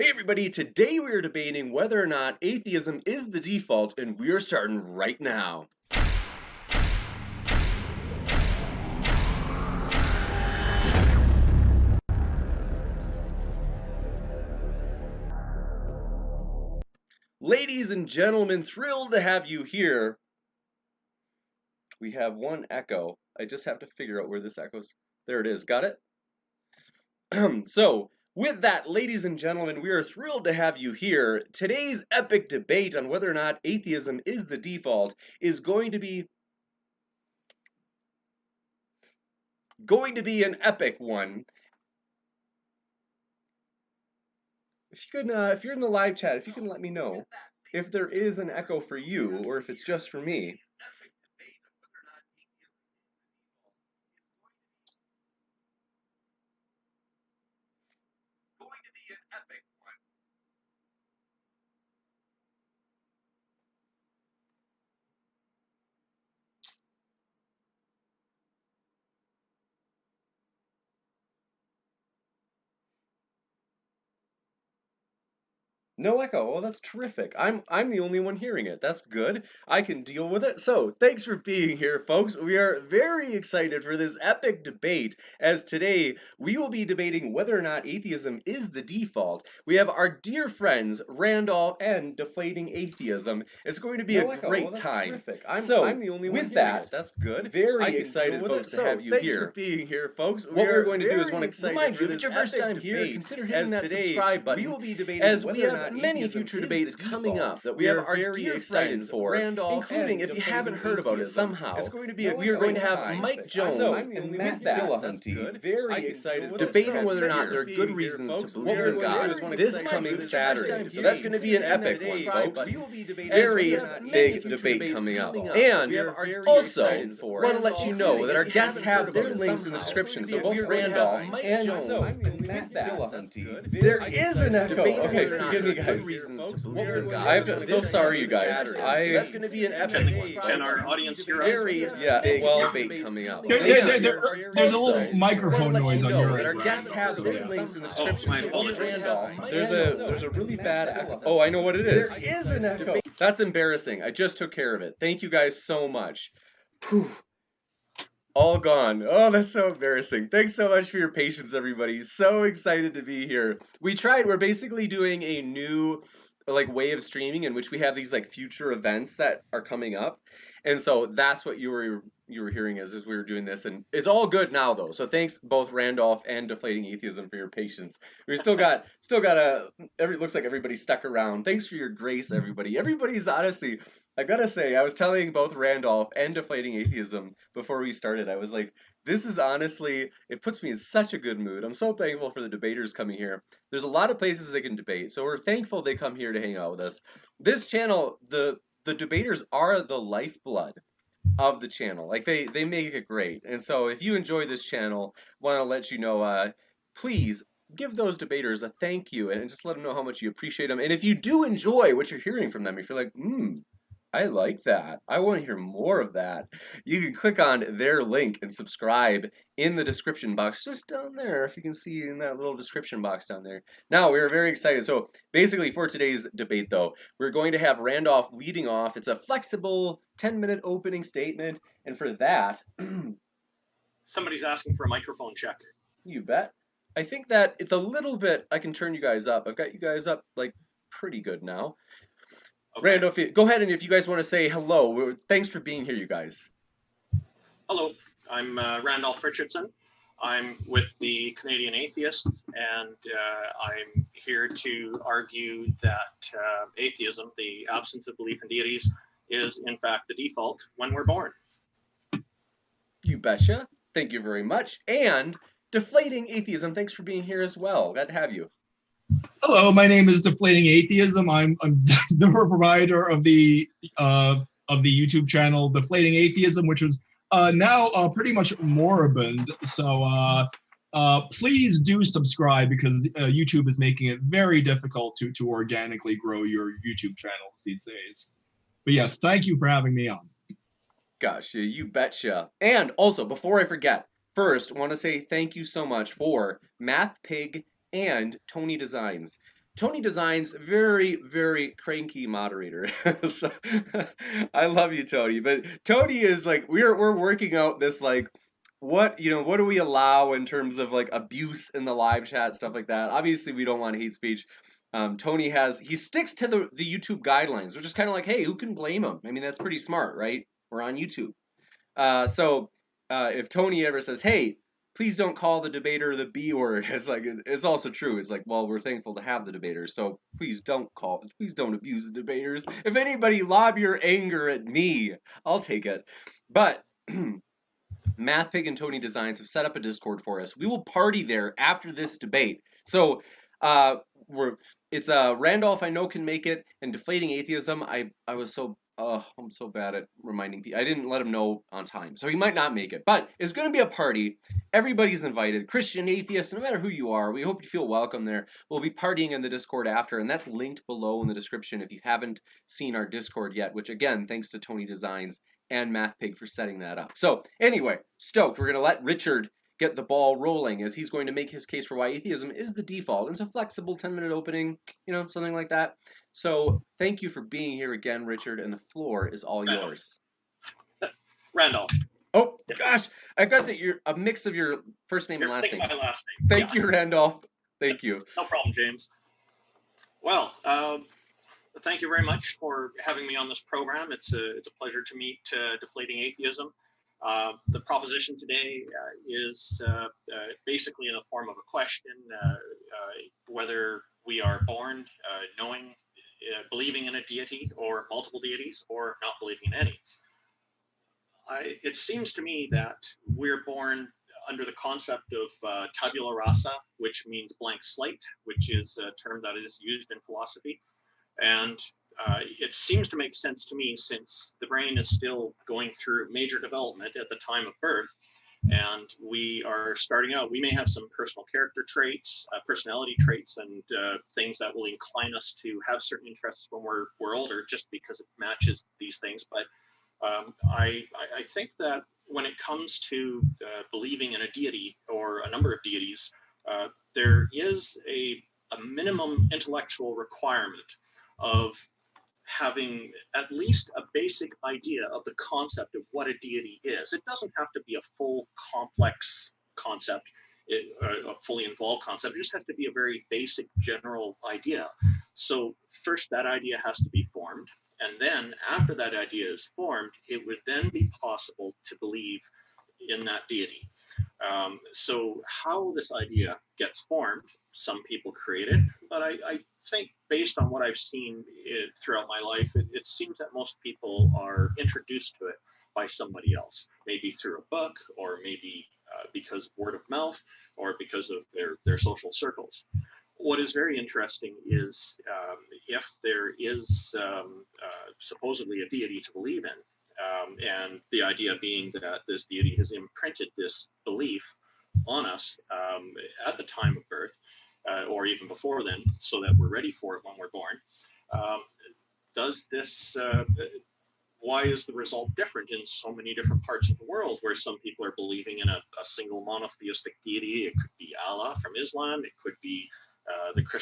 Hey everybody, today we are debating whether or not atheism is the default, and we are starting right now. Ladies and gentlemen, thrilled to have you here. We have one echo. I just have to figure out where this echoes. There it is. Got it? So, with that, ladies and gentlemen, we are thrilled to have you here. Today's epic debate on whether or not atheism is the default is going to be an epic one. If you can, if you're in the live chat, if you can let me know if there is an echo for you or if it's just for me. No echo. Oh, that's terrific. I'm the only one hearing it. That's good. I can deal with it. So, thanks for being here, folks. We are very excited for this epic debate, as today we will be debating whether or not atheism is the default. We have our dear friends Randolph and Deflating Atheism. It's going to be a great time. Terrific. I'm the only one with that. It. That's good. Very excited, folks, to have you here. Thanks for being here, folks. What we're going to do is one excited for this epic debate. Consider hitting that subscribe button. We will be debating as we have many future debates coming up that we are very excited for, Randolph, including if you haven't heard about it somehow. It's going to be we are going to have Mike Jones and Matt Dillahunty very excited debating whether or not there are good reasons to believe in God this coming Saturday. So that's going to be an epic one, folks. Very big debate coming up. And also want to let you know that our guests have their links in the description. So both Randolph and Jones and Matt Dillahunty. There is an echo. Okay, forgive me, guys. Reasons to believe in God. I'm so sorry, you guys. So that's going to be an epic one. Can our audience hear us? Very big debate coming up. There's a little microphone noise on your end. Our guests have their links in the description. My apologies. There's a really bad echo. Oh, I know what it is. There is an echo. That's embarrassing. I just took care of it. Thank you guys so much. Whew. All gone. Oh, that's so embarrassing. Thanks so much for your patience, everybody. So excited to be here. We're basically doing a new way of streaming in which we have these future events that are coming up. And so that's what you were hearing as we were doing this, and it's all good now though. So thanks both Randolph and Deflating Atheism for your patience. We still got looks like everybody stuck around. Thanks for your grace, everybody. Everybody's honestly, I gotta say, I was telling both Randolph and Deflating Atheism before we started, I was like, this is honestly, it puts me in such a good mood. I'm so thankful for the debaters coming here. There's a lot of places they can debate, so we're thankful they come here to hang out with us. This channel, the debaters are the lifeblood of the channel. They make it great. And so if you enjoy this channel, want to let you know, please give those debaters a thank you and just let them know how much you appreciate them. And if you do enjoy what you're hearing from them, if you're like, I like that, I want to hear more of that, you can click on their link and subscribe in the description box just down there, if you can see in that little description box down there. Now, we're very excited. So basically for today's debate though, we're going to have Randolph leading off. It's a flexible 10-minute opening statement, and for that somebody's asking for a microphone check. You bet. I think that it's a little bit, I can turn you guys up. I've got you guys up pretty good now. Okay. Randolph, go ahead, and if you guys want to say hello, thanks for being here, you guys. Hello, I'm Randolph Richardson. I'm with the Canadian Atheists, and I'm here to argue that atheism, the absence of belief in deities, is in fact the default when we're born. You betcha. Thank you very much. And Deflating Atheism, thanks for being here as well. Glad to have you. Hello, my name is Deflating Atheism. I'm the provider of the YouTube channel Deflating Atheism, which is now pretty much moribund. So please do subscribe, because YouTube is making it very difficult to organically grow your YouTube channels these days. But yes, thank you for having me on. Gotcha, you betcha. And also, before I forget, first, want to say thank you so much for Math Pig and Tony Designs. Tony Designs, very, very cranky moderator. So, I love you, Tony. But Tony is like, we're working out this like, what do we allow in terms of like abuse in the live chat, stuff like that. Obviously, we don't want hate speech. Tony he sticks to the YouTube guidelines, which is kind of like, hey, who can blame him? I mean, that's pretty smart, right? We're on YouTube. So if Tony ever says, hey, please don't call the debater the B word, it's also true. It's like, well, we're thankful to have the debaters, so please don't abuse the debaters. If anybody lob your anger at me, I'll take it. But MathPig and Tony Designs have set up a Discord for us. We will party there after this debate. So it's Randolph, I know, can make it, and Deflating Atheism. I'm so bad at reminding people. I didn't let him know on time, so he might not make it. But it's going to be a party. Everybody's invited. Christian, atheist, no matter who you are, we hope you feel welcome there. We'll be partying in the Discord after, and that's linked below in the description if you haven't seen our Discord yet, which again, thanks to Tony Designs and MathPig for setting that up. So anyway, stoked. We're going to let Richard get the ball rolling as he's going to make his case for why atheism is the default. It's a flexible 10-minute opening, something like that. So thank you for being here again, Richard, and the floor is all yours. Randolph. Oh, gosh. I got that you're a mix of your first name and last name. My last name. Thank you, Randolph. Thank you. No problem, James. Well, thank you very much for having me on this program. It's a pleasure to meet Deflating Atheism. The proposition today is basically in the form of a question, whether we are born knowing, believing in a deity or multiple deities, or not believing in any. It seems to me that we're born under the concept of tabula rasa, which means blank slate, which is a term that is used in philosophy. And it seems to make sense to me, since the brain is still going through major development at the time of birth, and we are starting out. We may have some personal character traits, personality traits, and things that will incline us to have certain interests when we're older, just because it matches these things. But I think that when it comes to believing in a deity or a number of deities, there is a minimum intellectual requirement of having at least a basic idea of the concept of what a deity is. It doesn't have to be a full complex concept, a fully involved concept. It just has to be a very basic general idea. So first that idea has to be formed. And then after that idea is formed, it would then be possible to believe in that deity. So how this idea gets formed, some people create it, but I think based on what I've seen throughout my life, it seems that most people are introduced to it by somebody else, maybe through a book, or maybe because of word of mouth, or because of their social circles. What is very interesting is if there is supposedly a deity to believe in, and the idea being that this deity has imprinted this belief on us at the time of birth, or even before then, so that we're ready for it when we're born. Why is the result different in so many different parts of the world, where some people are believing in a single monotheistic deity? It could be Allah from Islam, it could be the Christian